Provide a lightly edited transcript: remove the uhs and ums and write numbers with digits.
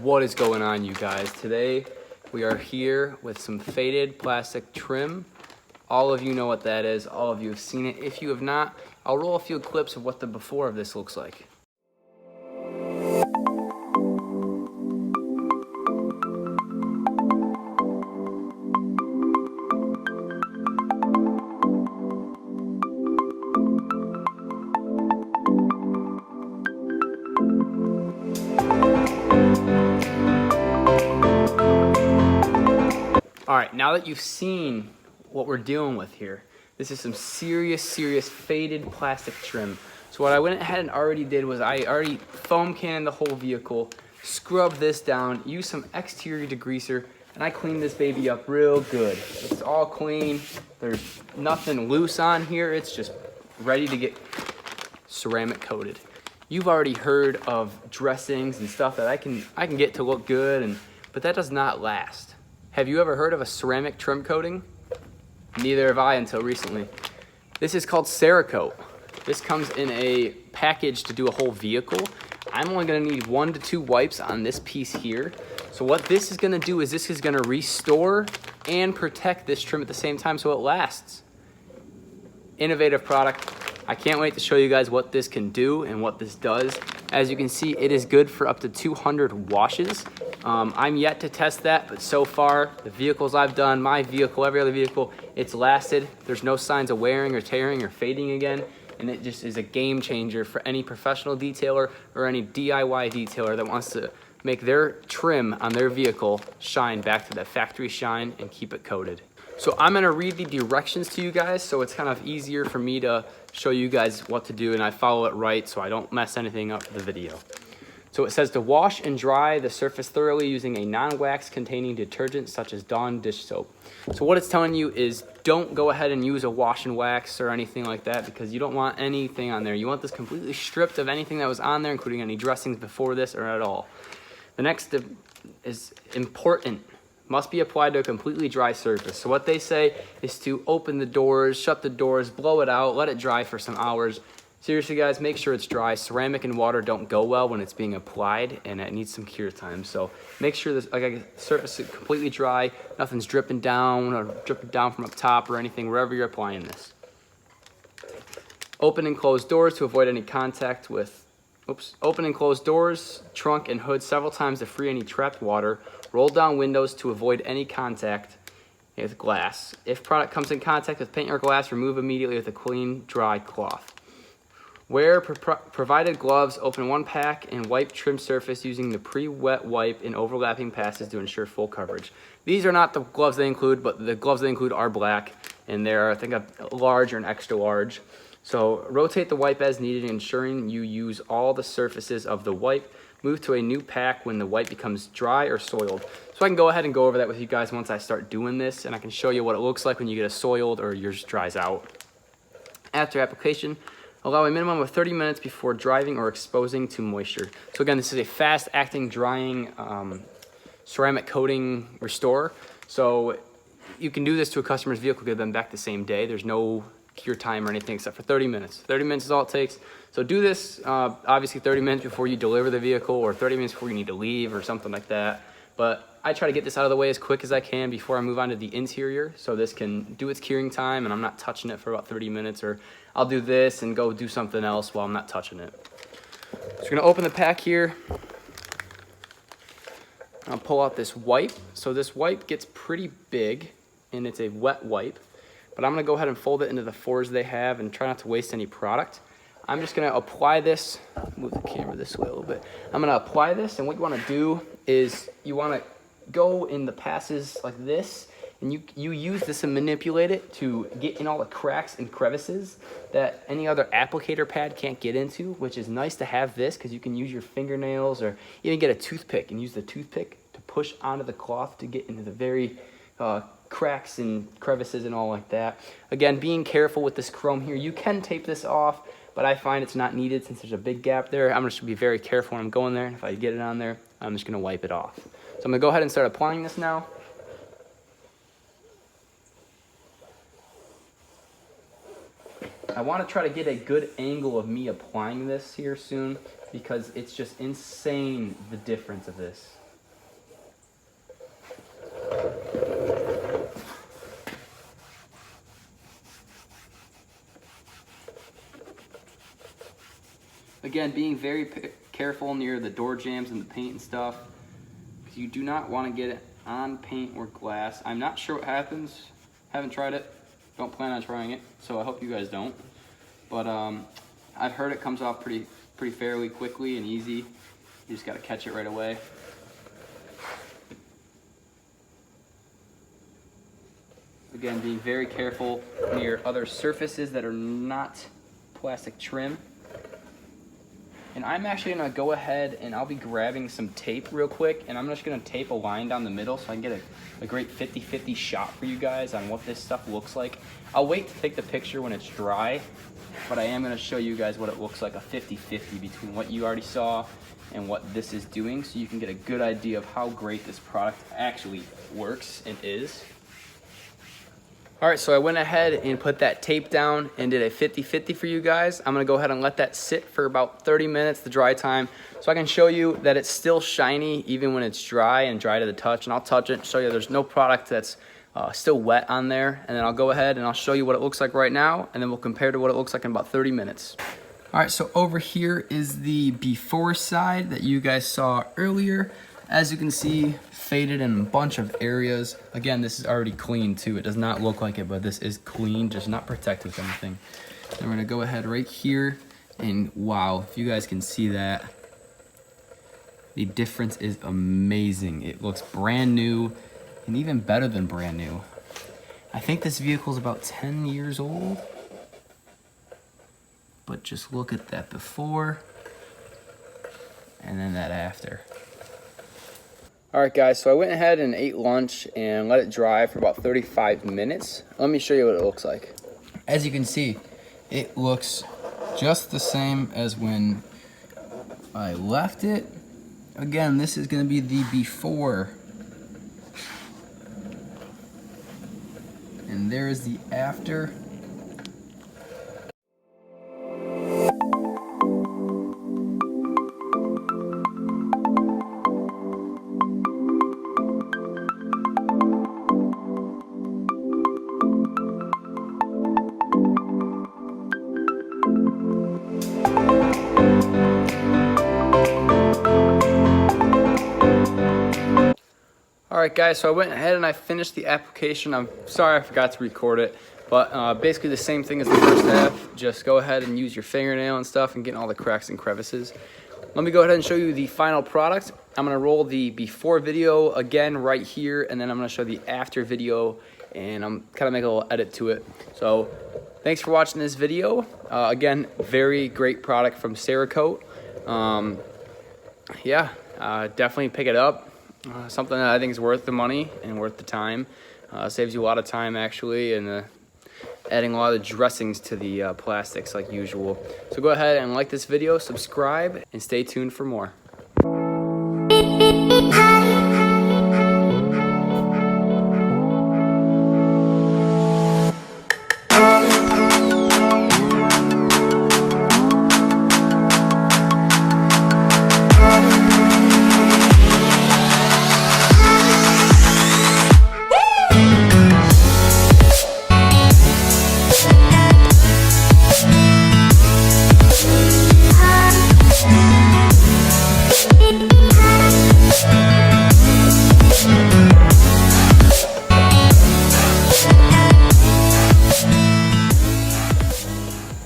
What is going on, you guys? Today we are here with some faded plastic trim. All of you know what that is. All of you have seen it. If you have not, I'll roll a few clips of what the before of this looks like. All right, now that you've seen what we're dealing with here, this is some serious faded plastic trim. So what I went ahead and already did was I already foam canned the whole vehicle, scrubbed this down, used some exterior degreaser, and I cleaned this baby up real good. It's all clean. There's nothing loose on here. It's just ready to get ceramic coated. You've already heard of dressings and stuff that I can get to look good, but that does not last. Have you ever heard of a ceramic trim coating? Neither have I until recently. This is called Cerakote. This comes in a package to do a whole vehicle. I'm only gonna need 1 to 2 wipes on this piece here. So what this is gonna do is this is gonna restore and protect this trim at the same time so it lasts. Innovative product. I can't wait to show you guys what this can do and what this does. As you can see, it is good for up to 200 washes. I'm yet to test that, but so far, the vehicles I've done, my vehicle, every other vehicle, it's lasted. There's no signs of wearing or tearing or fading again, and it just is a game changer for any professional detailer or any DIY detailer that wants to make their trim on their vehicle shine back to that factory shine and keep it coated. So I'm gonna read the directions to you guys so it's kind of easier for me to show you guys what to do and I follow it right so I don't mess anything up for the video. So it says to wash and dry the surface thoroughly using a non-wax containing detergent such as Dawn dish soap. So what it's telling you is don't go ahead and use a wash and wax or anything like that because you don't want anything on there. You want this completely stripped of anything that was on there, including any dressings before this or at all. The next step is important. Must be applied to a completely dry surface. So what they say is to open the doors, shut the doors, blow it out, let it dry for some hours. Seriously guys, make sure it's dry. Ceramic and water don't go well when it's being applied and it needs some cure time. So make sure this surface is completely dry, nothing's dripping down or dripping down from up top or anything, wherever you're applying this. Open and close doors to avoid any contact with, open and close doors, trunk and hood several times to free any trapped water. Roll down windows to avoid any contact with glass. If product comes in contact with paint or glass, remove immediately with a clean, dry cloth. Wear provided gloves, open one pack, and wipe trim surface using the pre-wet wipe in overlapping passes to ensure full coverage. These are not the gloves they include, but the gloves they include are black, and they're, I think, a large or an extra large. So rotate the wipe as needed, ensuring you use all the surfaces of the wipe. Move to a new pack when the wipe becomes dry or soiled. So I can go ahead and go over that with you guys once I start doing this, and I can show you what it looks like when you get a soiled or yours dries out. After application, allow a minimum of 30 minutes before driving or exposing to moisture. So again, this is a fast-acting drying ceramic coating restorer. So you can do this to a customer's vehicle, give them back the same day. There's no cure time or anything except for 30 minutes. 30 minutes is all it takes. So do this, obviously 30 minutes before you deliver the vehicle or 30 minutes before you need to leave or something like that. But I try to get this out of the way as quick as I can before I move on to the interior so this can do its curing time and I'm not touching it for about 30 minutes, or I'll do this and go do something else while I'm not touching it. So we're gonna open the pack here. I'll pull out this wipe. So this wipe gets pretty big and it's a wet wipe, but I'm gonna go ahead and fold it into the 4s they have and try not to waste any product. I'm just gonna apply this, move the camera this way a little bit. I'm gonna apply this, and what you wanna do is you wanna go in the passes like this, and you use this and manipulate it to get in all the cracks and crevices that any other applicator pad can't get into, which is nice to have this because you can use your fingernails or even get a toothpick and use the toothpick to push onto the cloth to get into the very cracks and crevices and all like that. Again, being careful with this chrome here. You can tape this off, but I find it's not needed since there's a big gap there. I'm just gonna be very careful when I'm going there. If I get it on there, I'm just gonna wipe it off. So I'm gonna go ahead and start applying this now. I wanna try to get a good angle of me applying this here soon because it's just insane the difference of this. Again, being very careful near the door jambs and the paint and stuff, because you do not want to get it on paint or glass. I'm not sure what happens. Haven't tried it. Don't plan on trying it, so I hope you guys don't. But I've heard it comes off pretty fairly quickly and easy. You just got to catch it right away. Again, being very careful near other surfaces that are not plastic trim. And I'm actually gonna go ahead and I'll be grabbing some tape real quick, and I'm just gonna tape a line down the middle so I can get a great 50-50 shot for you guys on what this stuff looks like. I'll wait to take the picture when it's dry, but I am gonna show you guys what it looks like, a 50-50 between what you already saw and what this is doing, so you can get a good idea of how great this product actually works and is. All right, so I went ahead and put that tape down and did a 50-50 for you guys. I'm gonna go ahead and let that sit for about 30 minutes, the dry time, so I can show you that it's still shiny even when it's dry and dry to the touch. And I'll touch it and show you there's no product that's still wet on there. And then I'll go ahead and I'll show you what it looks like right now, and then we'll compare to what it looks like in about 30 minutes. All right, so over here is the before side that you guys saw earlier. As you can see, faded in a bunch of areas. Again, this is already clean too. It does not look like it, but this is clean, just not protected with anything. And we're gonna go ahead right here, and wow, if you guys can see that, the difference is amazing. It looks brand new, and even better than brand new. I think this vehicle is about 10 years old, but just look at that before, and then that after. All right, guys, so I went ahead and ate lunch and let it dry for about 35 minutes. Let me show you what it looks like. As you can see, it looks just the same as when I left it. Again, this is gonna be the before. And there is the after. All right, guys, so I went ahead and I finished the application. I'm sorry I forgot to record it, but basically the same thing as the first half. Just go ahead and use your fingernail and stuff and get all the cracks and crevices. Let me go ahead and show you the final product. I'm gonna roll the before video again right here, and then I'm gonna show the after video, and I'm kind of make a little edit to it. So thanks for watching this video. Again, very great product from Cerakote. Definitely pick it up. Something that I think is worth the money and worth the time. Saves you a lot of time actually, and adding a lot of dressings to the plastics like usual. So go ahead and like this video, subscribe, and stay tuned for more.